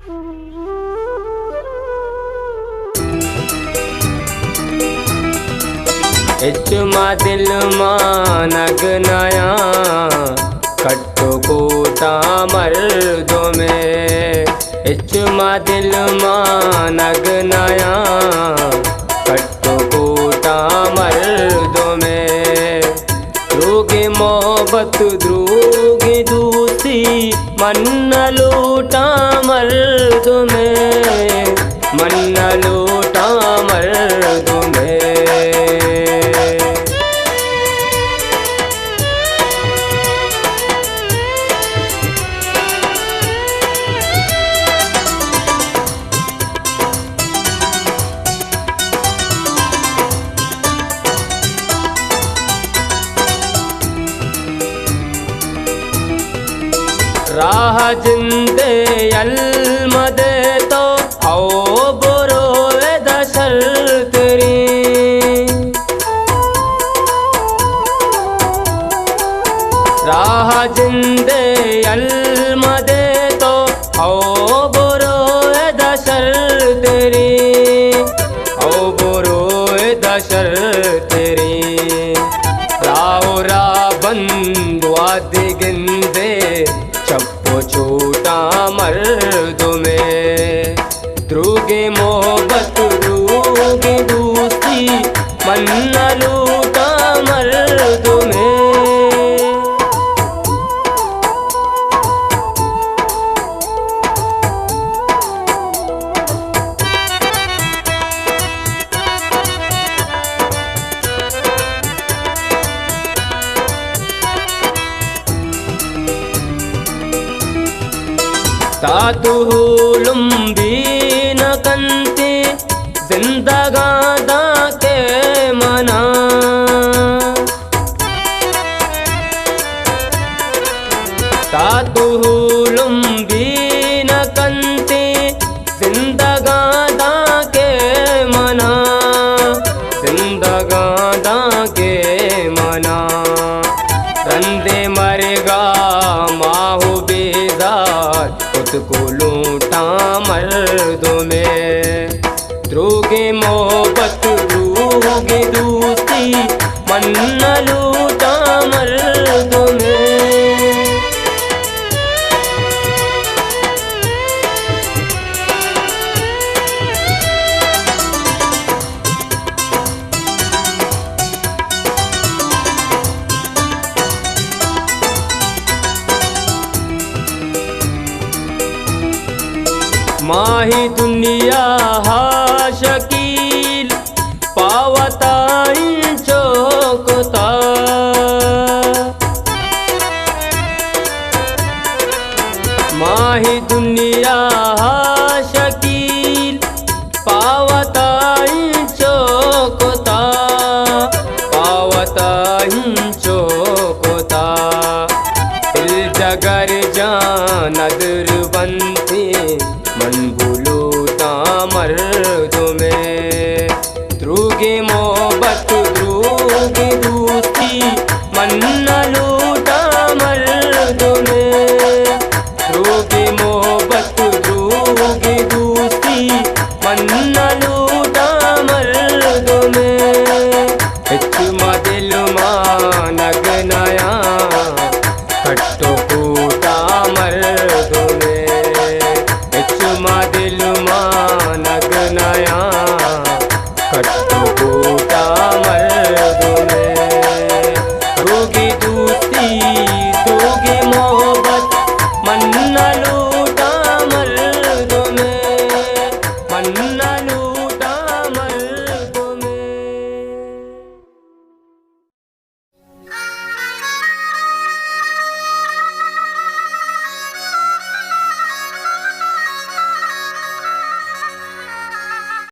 इचमा दिल मां नगनाया कट्टुकूटा मर्दों में। इचमा दिल मां नगनाया कट्टुकूटा मर्दों में। द्रोगे मोहब्बत द्रोगे दूसरी मन्ना लूटा मर्दों में, मन्ना लूटा मर्दों में। राह जिंदे अलमदे तो आओ बुरोए दशर तेरी। राह जिंदे अलमदे तो आओ बुरोए दशर तेरी, आओ बुरोए दशर तेरी। राहो रा बंदुआ दिगिंदे चप्पो छोटा मर्दों में। द्रोगे मोहब्बत द्रोगे दूसरी मन्ना लूटा मर्दों में। तातु लुम्बी न कंते जिंदगादा के मना। तातु लुम्बी न कंते जिंदगादा के मना, जिंदगादा के मना। रंदे मरेगा माहू बेजार खुद को लूटा मर्दों में। द्रोगे मोहब्बत द्रोगे दूसरी मन्ना लूटा मर्दों में। माही दुनिया हा शकील पावता चौकता। माही दुनिया हा शकील पावता चौकता, पावता चौकता। दिल जगर जान नदर बनते मन भूलूटा मर्दों में। द्रोगे मोहब्बत द्रोगे दूसरी मन्ना लूटा मर्दों में। द्रोगे मोहब्बत